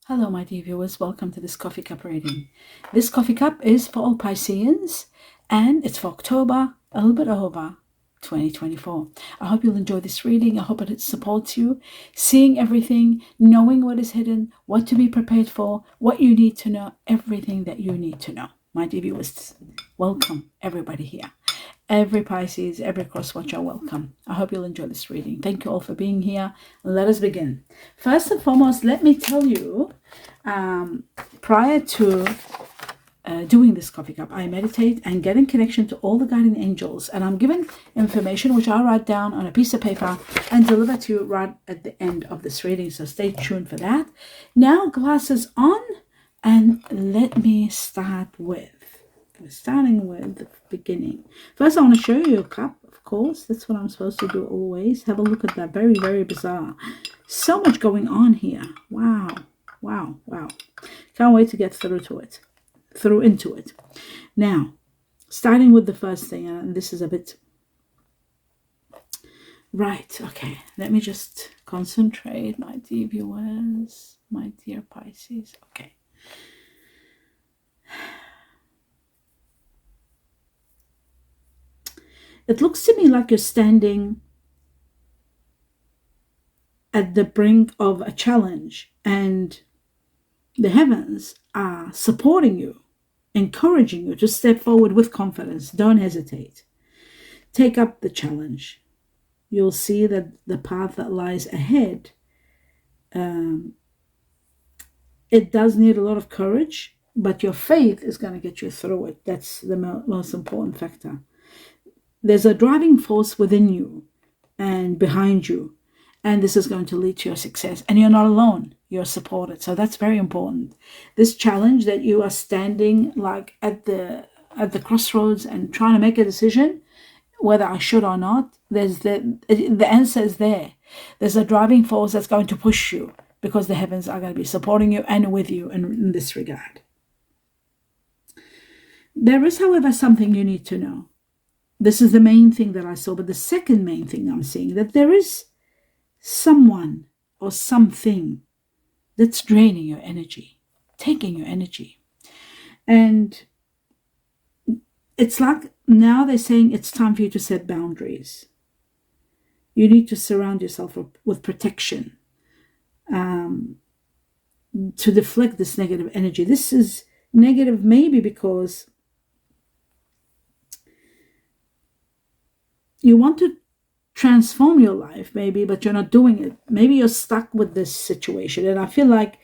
Hello, my dear viewers. Welcome to this coffee cup reading. This coffee cup is for all Pisceans and it's for October, a little bit over 2024. I hope you'll enjoy this reading. I hope it supports you, seeing everything, knowing what is hidden, what to be prepared for, what you need to know, everything that you need to know. My dear viewers, welcome everybody here. Every Pisces, every cross watcher, welcome. I hope you'll enjoy this reading. Thank you all for being here. Let us begin. First and foremost, let me tell you, prior to doing this coffee cup, I meditate and get in connection to all the guardian angels, and I'm given information which I write down on a piece of paper and deliver to you right at the end of this reading. So stay tuned for that. Now, glasses on, and let me start with. We're starting with the beginning. First, I want to show you a cup, of course. That's what I'm supposed to do always. Have a look at that. Very, very bizarre. So much going on here. Wow. Wow. Wow. Can't wait to get into it. Now, starting with the first thing, and this is a bit... Right. Okay. Let me just concentrate, my dear viewers, my dear Pisces. Okay. It looks to me like you're standing at the brink of a challenge, and the heavens are supporting you, encouraging you to step forward with confidence. Don't hesitate. Take up the challenge. You'll see that the path that lies ahead, it does need a lot of courage, but your faith is going to get you through it. That's the most important factor. There's a driving force within you and behind you, and this is going to lead to your success. And you're not alone. You're supported. So that's very important. This challenge that you are standing like at the crossroads and trying to make a decision, whether I should or not, there's the answer is there. There's a driving force that's going to push you because the heavens are going to be supporting you and with you in this regard. There is, however, something you need to know. This is the main thing that I saw, but the second main thing I'm seeing, that there is someone or something that's draining your energy, taking your energy. And it's like now they're saying it's time for you to set boundaries. You need to surround yourself with protection to deflect this negative energy. This is negative maybe because you want to transform your life, maybe, but you're not doing it. Maybe you're stuck with this situation. And I feel like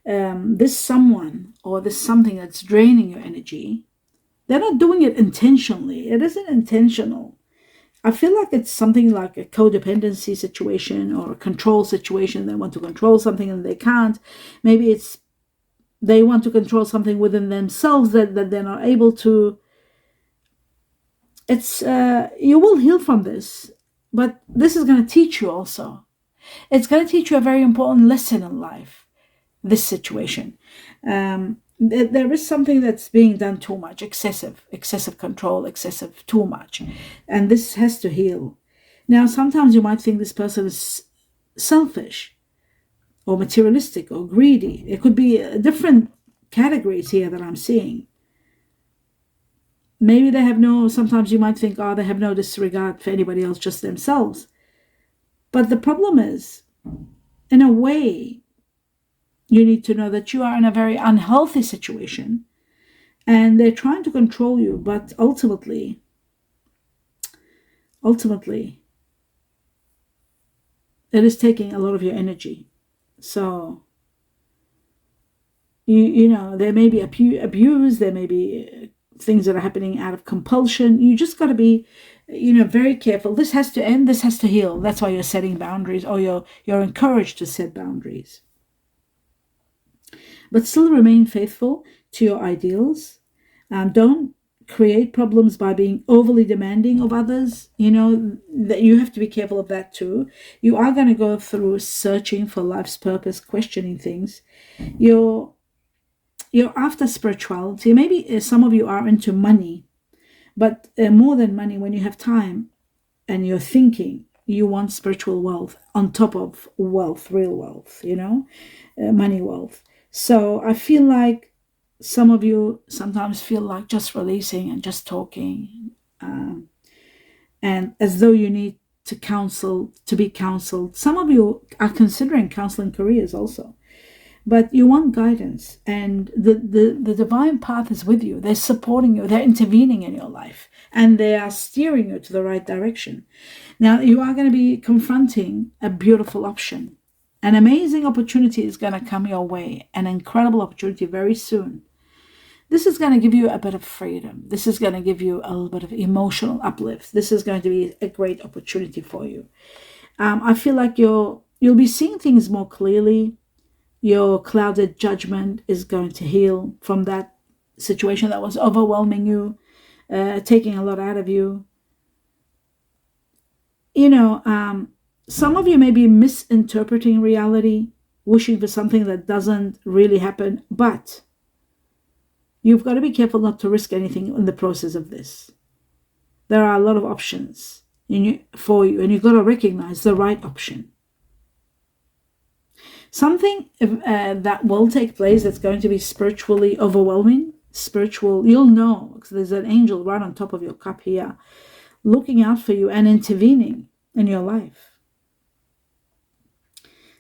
this someone or this something that's draining your energy, they're not doing it intentionally. It isn't intentional. I feel like it's something like a codependency situation or a control situation. They want to control something and they can't. Maybe it's they want to control something within themselves that they're not able to. It's you will heal from this, but this is going to teach you also. It's going to teach you a very important lesson in life, this situation. There is something that's being done too much, excessive control, too much. And this has to heal. Now, sometimes you might think this person is selfish or materialistic or greedy. It could be different categories here that I'm seeing. Maybe they have sometimes you might think, they have no disregard for anybody else, just themselves. But the problem is, in a way, you need to know that you are in a very unhealthy situation and they're trying to control you, but ultimately, it is taking a lot of your energy. So, you know, there may be abuse, there may be things that are happening out of compulsion. You just got to be, very careful. This has to end. This has to heal. That's why you're setting boundaries, or you're encouraged to set boundaries. But still remain faithful to your ideals. Don't create problems by being overly demanding of others. That you have to be careful of that too. You are going to go through searching for life's purpose, questioning things. You're after spirituality. Maybe some of you are into money, but more than money, when you have time and you're thinking, you want spiritual wealth on top of wealth, real wealth, money wealth. So I feel like some of you sometimes feel like just releasing and just talking, and as though you need to be counseled. Some of you are considering counseling careers also, but you want guidance, and the divine path is with you. They're supporting you, they're intervening in your life, and they are steering you to the right direction. Now, you are going to be confronting a beautiful option. An amazing opportunity is going to come your way, an incredible opportunity very soon. This is going to give you a bit of freedom. This is going to give you a little bit of emotional uplift. This is going to be a great opportunity for you. I feel like you'll be seeing things more clearly. Your clouded judgment is going to heal from that situation that was overwhelming you, taking a lot out of you. Some of you may be misinterpreting reality, wishing for something that doesn't really happen, but you've got to be careful not to risk anything in the process of this. There are a lot of options for you, and you've got to recognize the right option. Something that will take place that's going to be spiritually overwhelming, you'll know, because there's an angel right on top of your cup here, looking out for you and intervening in your life.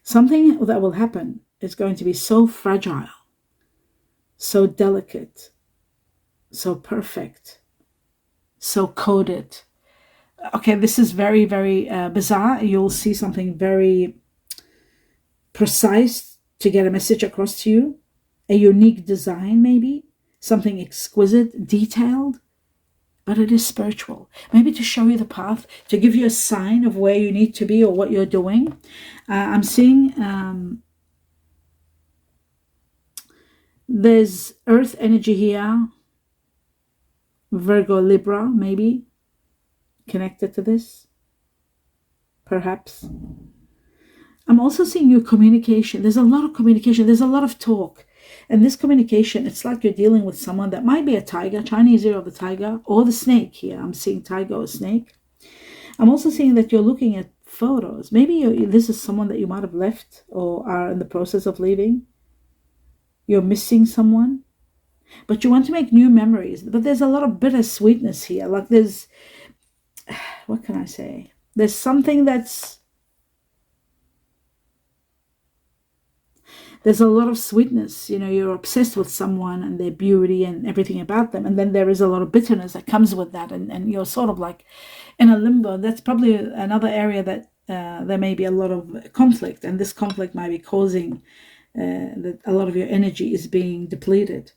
Something that will happen is going to be so fragile, so delicate, so perfect, so coded. Okay, this is very, very bizarre. You'll see something very precise to get a message across to you, a unique design maybe, something exquisite, detailed, but it is spiritual. Maybe to show you the path, to give you a sign of where you need to be or what you're doing. I'm seeing there's earth energy here, Virgo, Libra, maybe connected to this, perhaps. I'm also seeing your communication. There's a lot of communication. There's a lot of talk. And this communication, it's like you're dealing with someone that might be a tiger, Chinese year of the tiger, or the snake here. I'm seeing tiger or snake. I'm also seeing that you're looking at photos. Maybe this is someone that you might have left or are in the process of leaving. You're missing someone, but you want to make new memories. But there's a lot of bittersweetness here. Like what can I say? There's something there's a lot of sweetness. You're obsessed with someone and their beauty and everything about them. And then there is a lot of bitterness that comes with that. And you're sort of like in a limbo. That's probably another area that there may be a lot of conflict. And this conflict might be causing that a lot of your energy is being depleted.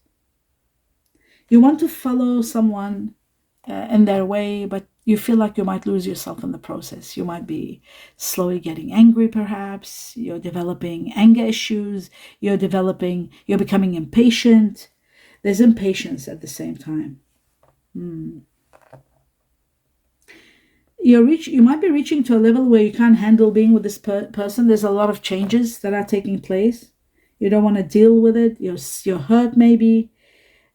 You want to follow someone in their way, but you feel like you might lose yourself in the process. You might be slowly getting angry, perhaps. You're developing anger issues. You're becoming impatient. There's impatience at the same time. You might be reaching to a level where you can't handle being with this person. There's a lot of changes that are taking place. You don't want to deal with it. You're hurt, maybe.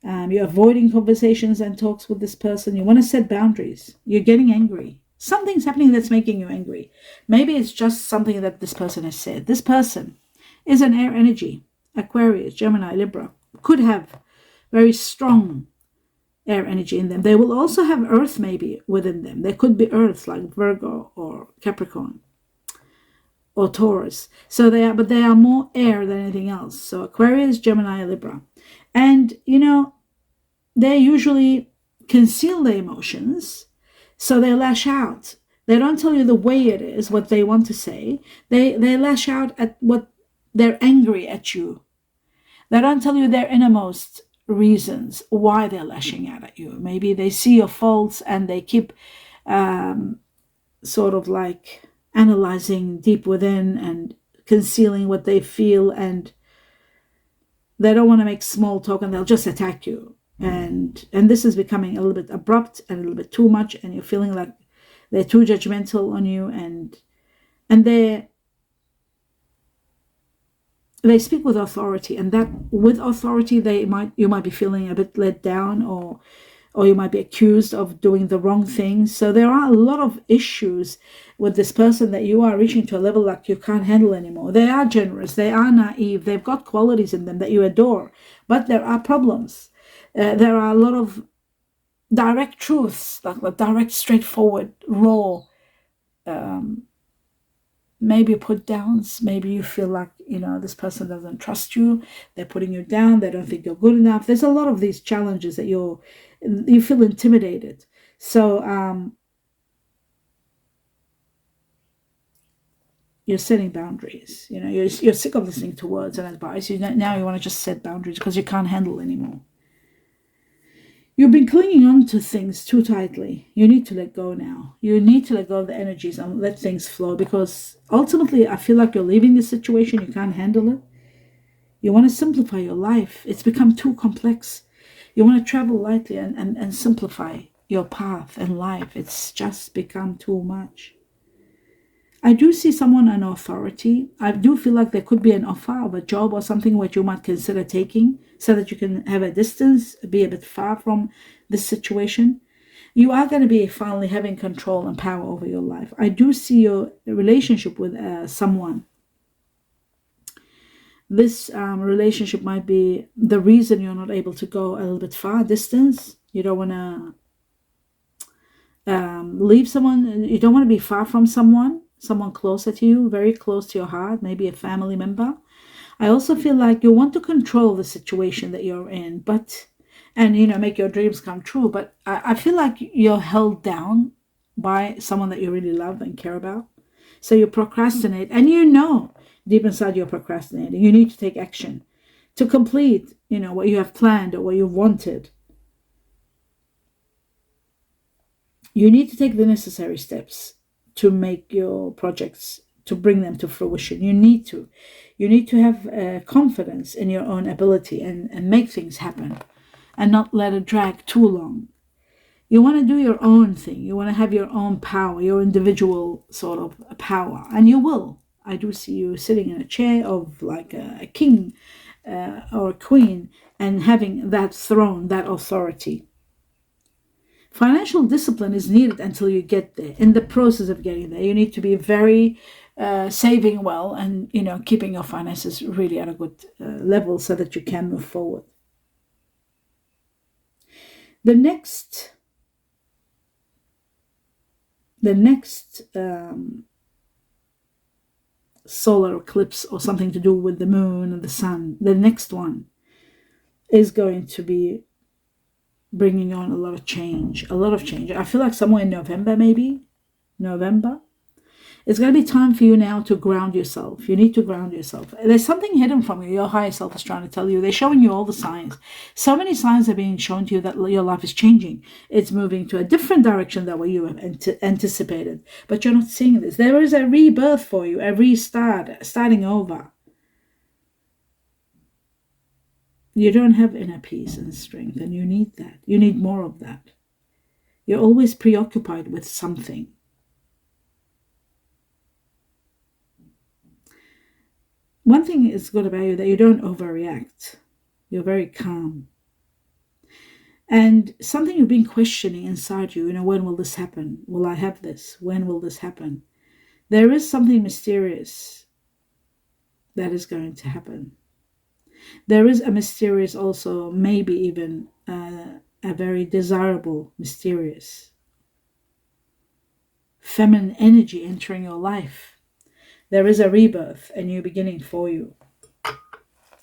You're avoiding conversations and talks with this person. You want to set boundaries. You're getting angry. Something's happening that's making you angry. Maybe it's just something that this person has said. This person is an air energy, Aquarius, Gemini, Libra. Could have very strong air energy in them. They will also have earth maybe within them. There could be earth like Virgo or Capricorn or Taurus. But they are more air than anything else. So Aquarius, Gemini, Libra. And, they usually conceal their emotions, so they lash out. They don't tell you the way it is, what they want to say. They lash out at what they're angry at you. They don't tell you their innermost reasons why they're lashing out at you. Maybe they see your faults and they keep sort of like analyzing deep within and concealing what they feel, and they don't want to make small talk, and they'll just attack you. And this is becoming a little bit abrupt and a little bit too much, and you're feeling like they're too judgmental on you, and they speak with authority, and that with authority you might be feeling a bit let down, or or you might be accused of doing the wrong things. So there are a lot of issues with this person that you are reaching to a level that you can't handle anymore. They are generous, they are naive, they've got qualities in them that you adore, but there are problems. There are a lot of direct truths, like direct, straightforward, raw, maybe put downs. Maybe you feel like, this person doesn't trust you, they're putting you down, they don't think you're good enough. There's a lot of these challenges that you feel intimidated. So you're setting boundaries. You're sick of listening to words and advice. Now you want to just set boundaries because you can't handle anymore. You've been clinging on to things too tightly. You need to let go now. You need to let go of the energies and let things flow, because ultimately I feel like you're leaving this situation. You can't handle it. You want to simplify your life. It's become too complex. You want to travel lightly and simplify your path in life. It's just become too much. I do see someone an authority. I do feel like there could be an offer of a job or something which you might consider taking so that you can have a distance, be a bit far from this situation. You are going to be finally having control and power over your life. I do see your relationship with someone. This relationship might be the reason you're not able to go a little bit far distance. You don't want to leave someone. You don't want to be far from someone closer to you, very close to your heart, maybe a family member. I also feel like you want to control the situation that you're in, and make your dreams come true. But I feel like you're held down by someone that you really love and care about. So you procrastinate, and deep inside you're procrastinating. You need to take action to complete, what you have planned or what you've wanted. You need to take the necessary steps to make your projects, to bring them to fruition. You need to have confidence in your own ability and make things happen and not let it drag too long. You want to do your own thing. You want to have your own power, your individual sort of power, and you will. I do see you sitting in a chair of like a king or a queen and having that throne, that authority. Financial discipline is needed until you get there. In the process of getting there, you need to be very saving well and keeping your finances really at a good level so that you can move forward. The next solar eclipse, or something to do with the moon and the sun, the next one is going to be bringing on a lot of change. I feel like somewhere in November, it's going to be time for you now to ground yourself. You need to ground yourself. There's something hidden from you. Your higher self is trying to tell you. They're showing you all the signs. So many signs are being shown to you that your life is changing. It's moving to a different direction than what you have anticipated. But you're not seeing this. There is a rebirth for you, a restart, starting over. You don't have inner peace and strength, and you need that. You need more of that. You're always preoccupied with something. One thing is good about you, that you don't overreact. You're very calm. And something you've been questioning inside you, when will this happen? Will I have this? When will this happen? There is something mysterious that is going to happen. There is a mysterious, also maybe even a very desirable, mysterious feminine energy entering your life. There is a rebirth, a new beginning for you.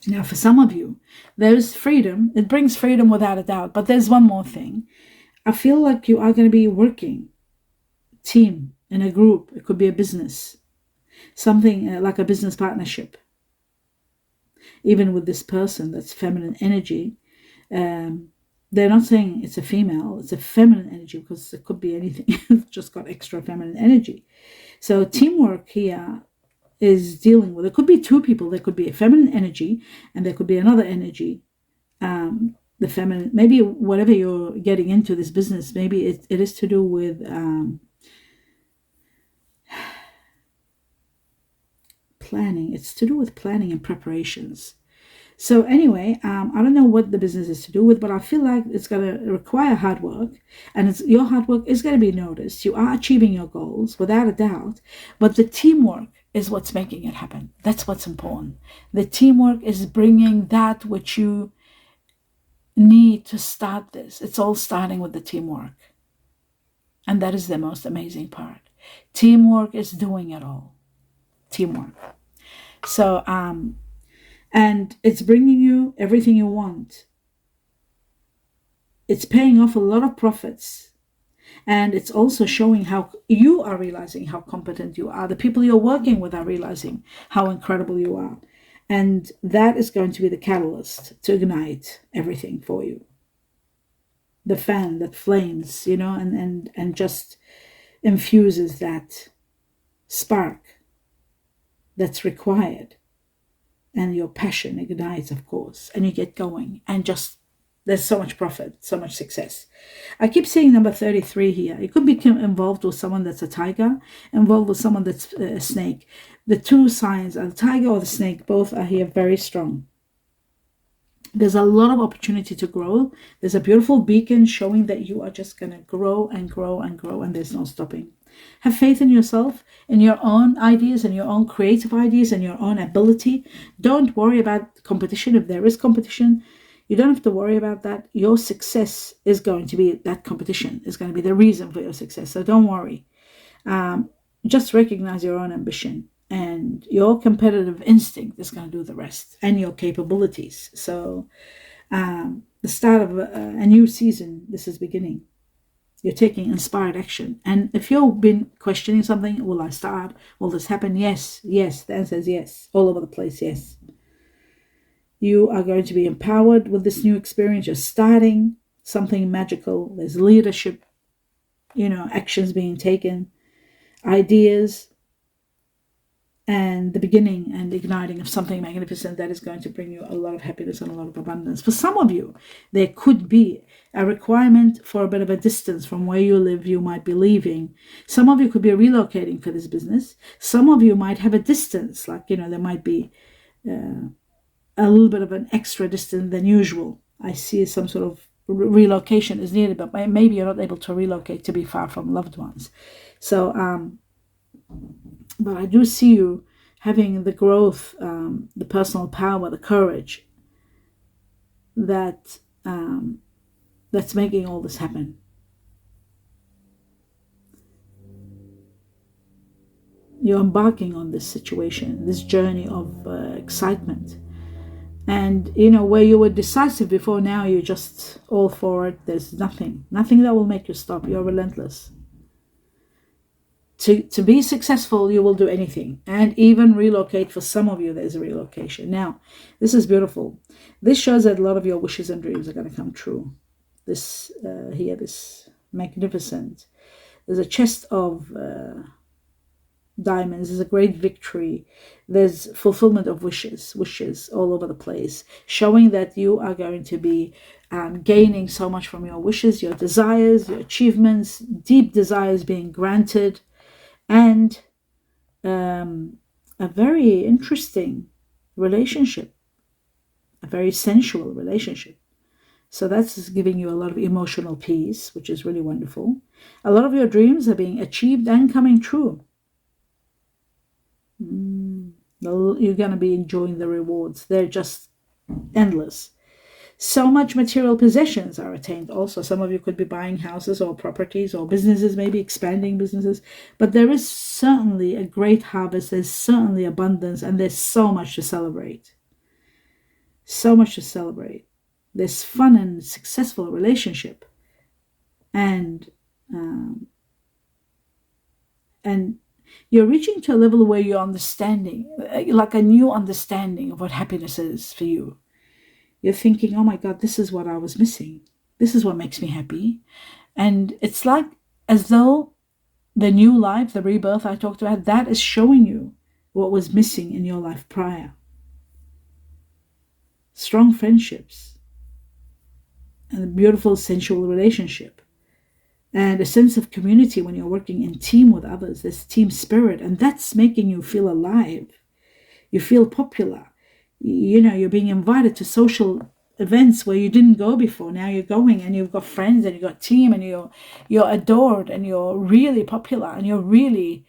Now, for some of you, there's freedom. It brings freedom without a doubt. But there's one more thing. I feel like you are going to be working team in a group. It could be a business, something like a business partnership. Even with this person that's feminine energy, they're not saying it's a female, it's a feminine energy, because it could be anything. It's just got extra feminine energy. So teamwork here is dealing with, it could be two people. There could be a feminine energy and there could be another energy, the feminine. Maybe whatever you're getting into this business, maybe it is to do with planning. It's to do with planning and preparations. So anyway, I don't know what the business is to do with, but I feel like it's going to require hard work, and your hard work is going to be noticed. You are achieving your goals without a doubt, but the teamwork is what's making it happen. That's what's important. The teamwork is bringing that which you need to start this. It's all starting with the teamwork. And that is the most amazing part. Teamwork is doing it all. Teamwork. So, and it's bringing you everything you want. It's paying off a lot of profits. And it's also showing how you are realizing how competent you are. The people you're working with are realizing how incredible you are. And that is going to be the catalyst to ignite everything for you. The fan that flames, and just infuses that spark that's required. And your passion ignites, of course, and you get going. And just, there's so much profit, so much success. I keep seeing number 33 here. You could be involved with someone that's a tiger, involved with someone that's a snake. The two signs are the tiger or the snake. Both are here very strong. There's a lot of opportunity to grow. There's a beautiful beacon showing that you are just going to grow and grow and grow, and there's no stopping. Have faith in yourself, in your own ideas, and your own creative ideas, and your own ability. Don't worry about competition. If there is competition, you don't have to worry about that. Your success is going to be that competition, is going to be the reason for your success. So don't worry. Just recognize your own ambition, and your competitive instinct is going to do the rest, and your capabilities. So the start of a new season, this is beginning. You're taking inspired action. And if you've been questioning something, will I start? Will this happen? Yes, yes. The answer is yes. All over the place, yes. You are going to be empowered with this new experience. You're starting something magical. There's leadership, actions being taken, ideas, and the beginning and igniting of something magnificent that is going to bring you a lot of happiness and a lot of abundance. For some of you, there could be a requirement for a bit of a distance from where you live. You might be leaving. Some of you could be relocating for this business. Some of you might have a distance, like, there might be a little bit of an extra distance than usual. I see some sort of relocation is needed, but maybe you're not able to relocate to be far from loved ones. So, but I do see you having the growth, the personal power, the courage that's making all this happen. You're embarking on this situation, this journey of excitement. And, where you were decisive before, now you're just all for it. There's nothing that will make you stop. You're relentless. To be successful, you will do anything, and even relocate. For some of you, there's a relocation. Now, this is beautiful. This shows that a lot of your wishes and dreams are going to come true. This here, this magnificent. There's a chest of diamonds. There's a great victory. There's fulfillment of wishes all over the place, showing that you are going to be gaining so much from your wishes, your desires, your achievements, deep desires being granted. And a very interesting relationship, a very sensual relationship. So that's giving you a lot of emotional peace, which is really wonderful. A lot of your dreams are being achieved and coming true. You're going to be enjoying the rewards. They're just endless. So much material possessions are attained also. Some of you could be buying houses or properties or businesses, maybe expanding businesses. But there is certainly a great harvest. There's certainly abundance, and there's so much to celebrate. So much to celebrate. There's fun and successful relationship. And you're reaching to a level where you're understanding, like a new understanding of what happiness is for you. You're thinking, oh my God, this is what I was missing. This is what makes me happy. And it's like as though the new life, the rebirth I talked about, that is showing you what was missing in your life prior. Strong friendships and a beautiful sensual relationship and a sense of community when you're working in team with others. There's team spirit, and that's making you feel alive. You feel popular. you're being invited to social events where you didn't go before. Now you're going, and you've got friends, and you've got team, and you're adored, and you're really popular, and you're really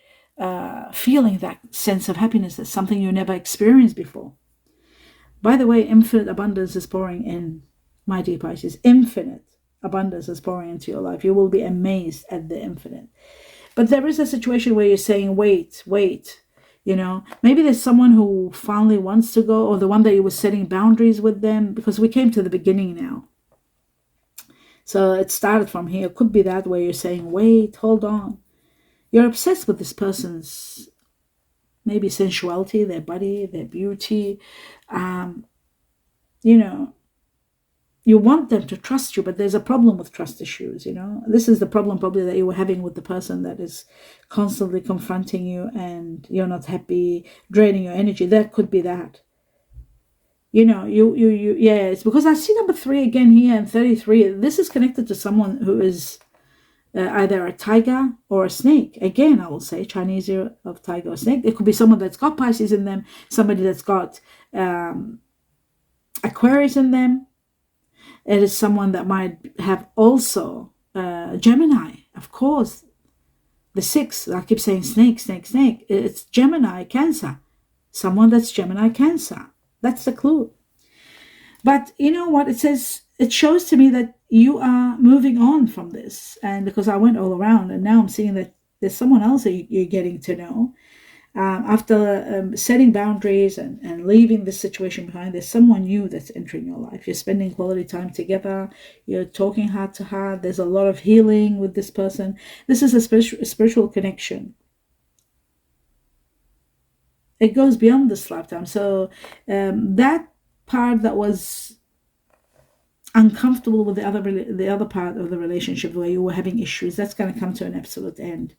feeling that sense of happiness. That's something you never experienced before. By the way, infinite abundance is pouring in, my dear Pisces. Infinite abundance is pouring into your life. You will be amazed at the infinite. But there is a situation where you're saying, wait. Maybe there's someone who finally wants to go, or the one that you were setting boundaries with them, because we came to the beginning now. So it started from here. It could be that where you're saying, wait, hold on. You're obsessed with this person's maybe sensuality, their body, their beauty. You want them to trust you, but there's a problem with trust issues. This is the problem probably that you were having with the person that is constantly confronting you, and you're not happy, draining your energy. That could be that. It's because I see number 3 again here and 33. This is connected to someone who is either a tiger or a snake. Again, I will say Chinese zero of tiger or snake. It could be someone that's got Pisces in them, somebody that's got Aquarius in them. It is someone that might have also Gemini, of course. The 6, I keep saying snake. It's Gemini, Cancer. Someone that's Gemini, Cancer. That's the clue. But you know what? It shows to me that you are moving on from this. And because I went all around, and now I'm seeing that there's someone else that you're getting to know. After setting boundaries and leaving this situation behind, there's someone new that's entering your life. You're spending quality time together. You're talking heart to heart. There's a lot of healing with this person. This is a spiritual connection. It goes beyond this lifetime. So that part that was uncomfortable with the other part of the relationship where you were having issues, that's going to come to an absolute end.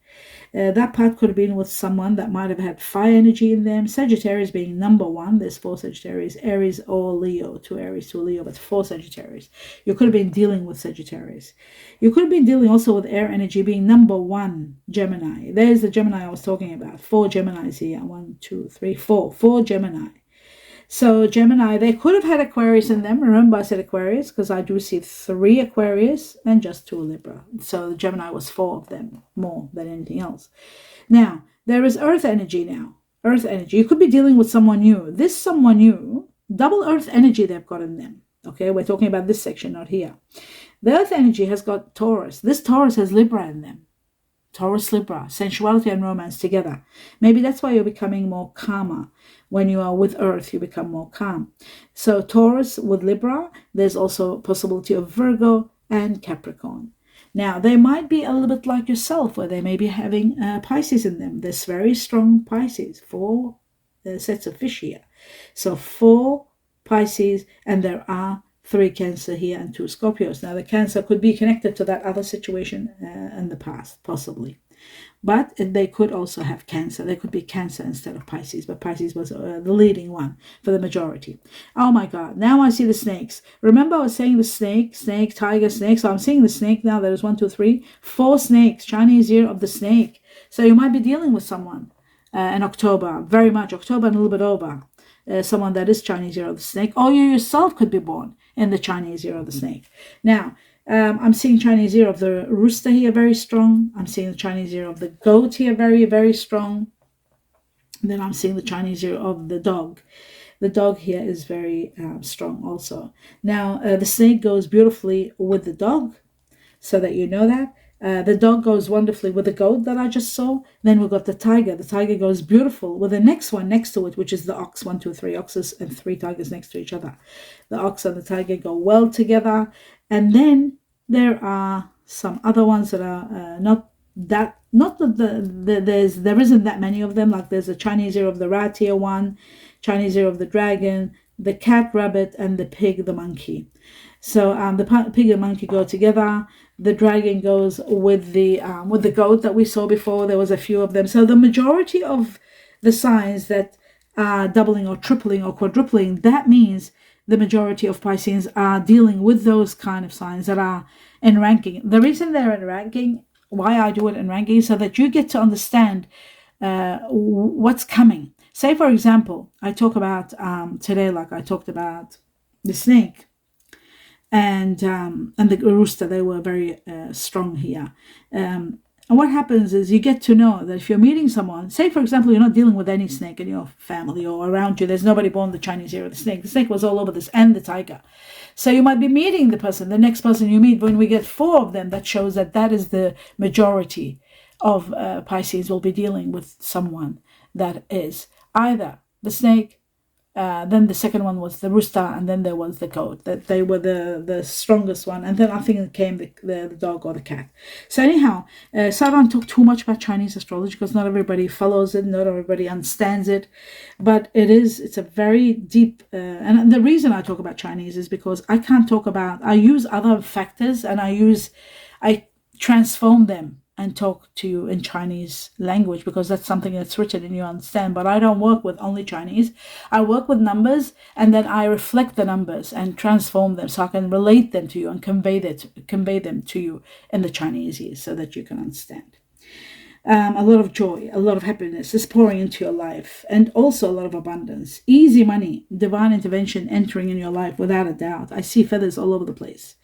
That part could have been with someone that might have had fire energy in them. Sagittarius being number 1. There's 4 Sagittarius, Aries or Leo. 2 Aries, 2 Leo, but 4 Sagittarius. You could have been dealing with Sagittarius. You could have been dealing also with air energy being number 1, Gemini. There's the Gemini I was talking about. 4 Geminis here. 1, 2, 3, 4. 4 Gemini. So Gemini, they could have had Aquarius in them. Remember I said Aquarius because I do see 3 Aquarius and just 2 Libra. So the Gemini was 4 of them, more than anything else. Now, there is Earth energy now. Earth energy. You could be dealing with someone new. This someone new, double Earth energy they've got in them. Okay, we're talking about this section, not here. The Earth energy has got Taurus. This Taurus has Libra in them. Taurus, Libra, sensuality and romance together. Maybe that's why you're becoming more calmer. When you are with Earth, you become more calm. So Taurus with Libra, there's also a possibility of Virgo and Capricorn. Now, they might be a little bit like yourself, where they may be having Pisces in them. There's very strong Pisces, 4 sets of fish here. So 4 Pisces, and there are 3 Cancer here and 2 Scorpios. Now, the Cancer could be connected to that other situation in the past, possibly. But they could also have Cancer. They could be Cancer instead of Pisces. But Pisces was the leading one for the majority. Oh my God. Now I see the snakes. Remember I was saying the snake, tiger, snake. So I'm seeing the snake now. There's 1, 2, 3, 4 snakes. Chinese year of the snake. So you might be dealing with someone in October. Very much. October and a little bit over. Someone that is Chinese year of the snake. Or you yourself could be born in the Chinese year of the snake. Now, I'm seeing Chinese year of the rooster here very strong. I'm seeing the Chinese year of the goat here very, very strong. Then I'm seeing the Chinese year of the dog. The dog here is very strong also. Now, the snake goes beautifully with the dog, so that you know that. The dog goes wonderfully with the goat that I just saw. Then we've got the tiger. The tiger goes beautiful with the next one next to it, which is the ox. 1, 2, 3 oxes and 3 tigers next to each other. The ox and the tiger go well together. And then there are some other ones that are there isn't that many of them. Like there's a Chinese year of the rat here, 1, Chinese year of the dragon, the cat, rabbit, and the pig, the monkey. So the pig and monkey go together. The dragon goes with the goat that we saw before. There was a few of them. So the majority of the signs that are doubling or tripling or quadrupling, that means the majority of Pisceans are dealing with those kind of signs that are in ranking. The reason they're in ranking, why I do it in ranking, is so that you get to understand what's coming. Say, for example, I talk about today, like I talked about the snake and the rooster. They were very strong here. And what happens is you get to know that if you're meeting someone, say, for example, you're not dealing with any snake in your family or around you. There's nobody born the Chinese era of the snake. The snake was all over this, and the tiger. So you might be meeting the person, the next person you meet. When we get 4 of them, that shows that that is the majority of Pisces will be dealing with someone that is either the snake, then the second one was the rooster, and then there was the goat. That they were the strongest one, and then I think it came the dog or the cat. So anyhow, so I don't talk too much about Chinese astrology because not everybody follows it, not everybody understands it, but it's a very deep. And the reason I talk about Chinese is because I can't talk about. I use other factors, and I transform them and talk to you in Chinese language because that's something that's written and you understand. But I don't work with only Chinese. I work with numbers, and then I reflect the numbers and transform them so I can relate them to you and convey them to you in the Chinese so that you can understand. A lot of joy, a lot of happiness is pouring into your life, and also a lot of abundance. Easy money, divine intervention entering in your life without a doubt. I see feathers all over the place,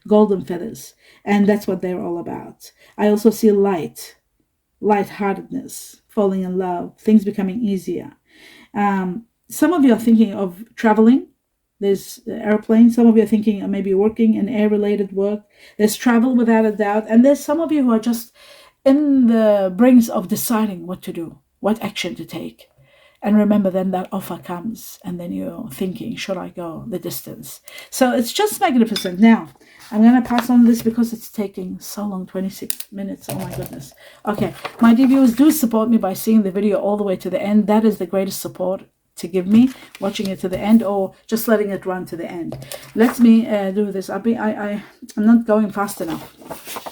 golden feathers, and that's what they're all about. I also see lightheartedness, falling in love, things becoming easier. Some of you are thinking of traveling. There's airplanes. Some of you are thinking of maybe working in air-related work. There's travel without a doubt. And there's some of you who are just in the brink of deciding what to do, what action to take. And remember, then that offer comes, and then you're thinking, should I go the distance? So it's just magnificent. Now, I'm going to pass on this because it's taking so long, 26 minutes. Oh, my goodness. Okay, my dear viewers, do support me by seeing the video all the way to the end. That is the greatest support to give me, watching it to the end or just letting it run to the end. Let me do this. I'm not going fast enough.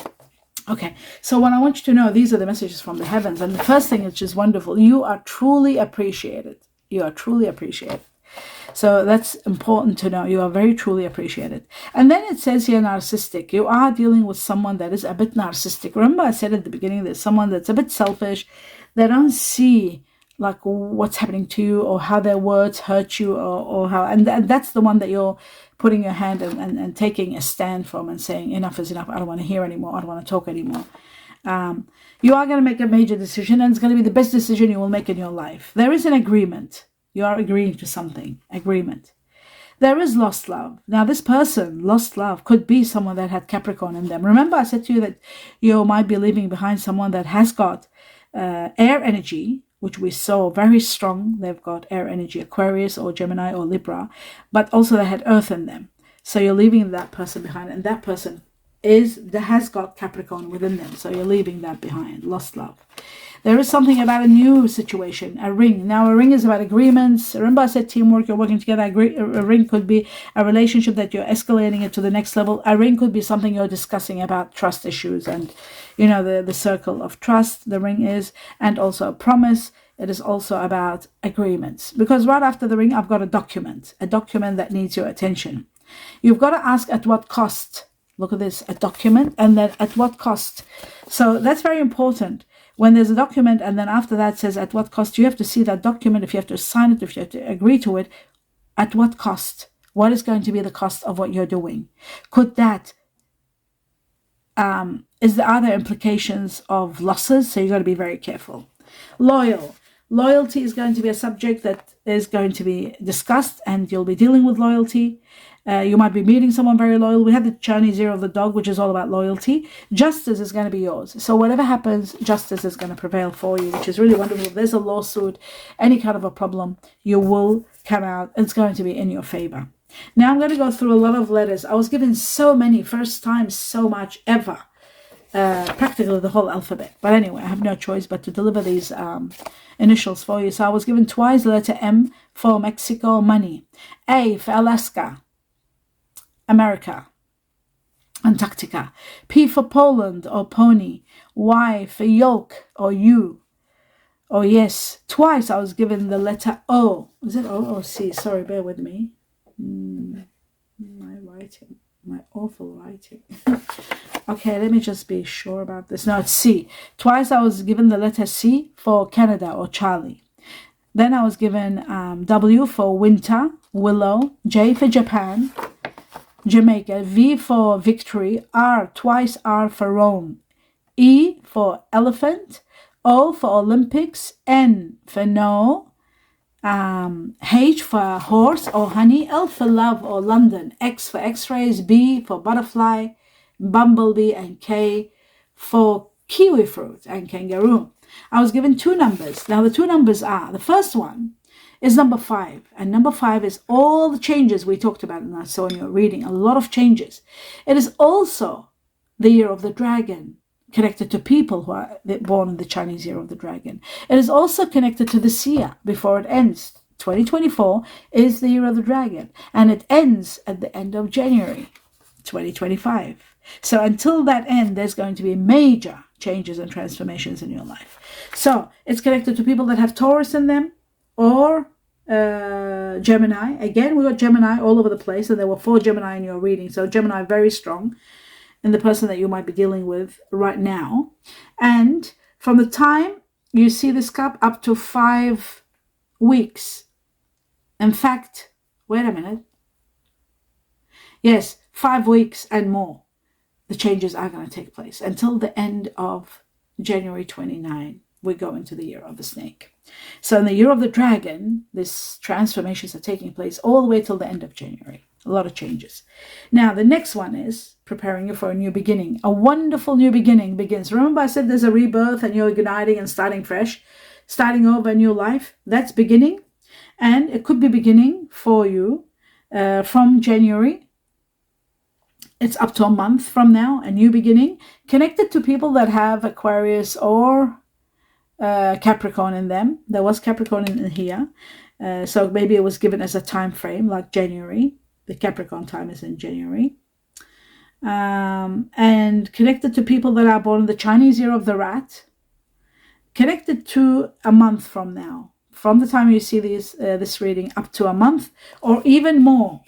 Okay, so what I want you to know, these are the messages from the heavens. And the first thing, which is wonderful, you are truly appreciated. You are truly appreciated. So that's important to know. You are very truly appreciated. And then it says here, narcissistic. You are dealing with someone that is a bit narcissistic. Remember I said at the beginning, there's someone that's a bit selfish. They don't see like what's happening to you or how their words hurt you or how, and that's the one that you're putting your hand and taking a stand from and saying, enough is enough. I don't want to hear anymore. I don't want to talk anymore. You are going to make a major decision, and it's going to be the best decision you will make in your life. There is an agreement. You are agreeing to something. Agreement. There is lost love. Now, this person, lost love, could be someone that had Capricorn in them. Remember, I said to you that you might be leaving behind someone that has got air energy, which we saw very strong. They've got air energy, Aquarius or Gemini or Libra, but also they had earth in them. So you're leaving that person behind, and that person has got Capricorn within them. So you're leaving that behind, lost love. There is something about a new situation, a ring. Now, a ring is about agreements. Remember I said teamwork, you're working together. A ring could be a relationship that you're escalating it to the next level. A ring could be something you're discussing about trust issues and, you know, the circle of trust, the ring is, and also a promise. It is also about agreements. Because right after the ring, I've got a document that needs your attention. You've got to ask at what cost. Look at this, a document, and then at what cost. So that's very important. When there's a document and then after that says at what cost, you have to see that document, if you have to sign it, if you have to agree to it, at what cost? What is going to be the cost of what you're doing? Could that, are there implications of losses? So you've got to be very careful. Loyalty is going to be a subject that is going to be discussed, and you'll be dealing with loyalty. You might be meeting someone very loyal. We have the Chinese year of the dog, which is all about loyalty. Justice is going to be yours. So whatever happens, justice is going to prevail for you, which is really wonderful. If there's a lawsuit, any kind of a problem, you will come out. It's going to be in your favor. Now I'm going to go through a lot of letters. I was given so many, first time, so much ever. Practically the whole alphabet. But anyway, I have no choice but to deliver these initials for you. So I was given twice the letter M for Mexico, money. A for Alaska, America, Antarctica. P for Poland or pony. Y for yoke or you. Oh yes, twice I was given the letter O. Is it O or C? Sorry, bear with me. My writing, my awful writing. Okay, let me just be sure about this. No, it's C. Twice I was given the letter C for Canada or Charlie. Then I was given W for winter, willow, J for Japan, Jamaica, V for victory, R, twice R for Rome, E for elephant, O for Olympics, N for no, H for horse or honey, L for love or London, X for x-rays, B for butterfly, bumblebee, and K for kiwi fruit and kangaroo. I was given 2 numbers. Now the 2 numbers are, the first one is number 5, and number 5 is all the changes we talked about, and I saw in your reading, a lot of changes. It is also the year of the dragon, connected to people who are born in the Chinese year of the dragon. It is also connected to the seer before it ends. 2024 is the year of the dragon, and it ends at the end of January 2025. So until that end, there's going to be major changes and transformations in your life. So it's connected to people that have Taurus in them, or Gemini. Again, we got Gemini all over the place, and there were 4 Gemini in your reading. So Gemini, very strong in the person that you might be dealing with right now. And from the time you see this cup up to 5 weeks. In fact, wait a minute. Yes, 5 weeks and more. The changes are going to take place until the end of January 29. We go into the year of the snake. So in the year of the dragon, these transformations are taking place all the way till the end of January. A lot of changes. Now, the next one is preparing you for a new beginning. A wonderful new beginning begins. Remember I said there's a rebirth and you're igniting and starting fresh, starting over a new life. That's beginning. And it could be beginning for you from January. It's up to a month from now, a new beginning, connected to people that have Aquarius or Capricorn in them. There was Capricorn in here. So maybe it was given as a time frame like January. The Capricorn time is in January. And connected to people that are born in the Chinese year of the rat. Connected to a month from now. From the time you see this reading up to a month, or even more,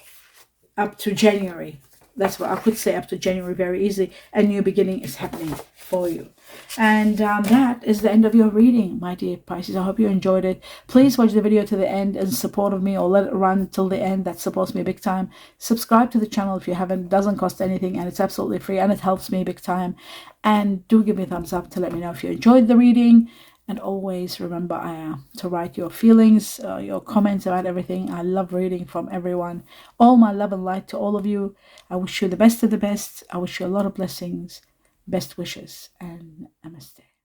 up to January. That's what I could say, up to January very easily. A new beginning is happening for you. And that is the end of your reading, my dear Pisces. I hope you enjoyed it. Please watch the video to the end in support of me, or let it run till the end. That supports me big time. Subscribe to the channel if you haven't. It doesn't cost anything, and it's absolutely free, and it helps me big time. And do give me a thumbs up to let me know if you enjoyed the reading. And always remember to write your feelings, your comments about everything. I love reading from everyone. All my love and light to all of you. I wish you the best of the best. I wish you a lot of blessings. Best wishes, and namaste.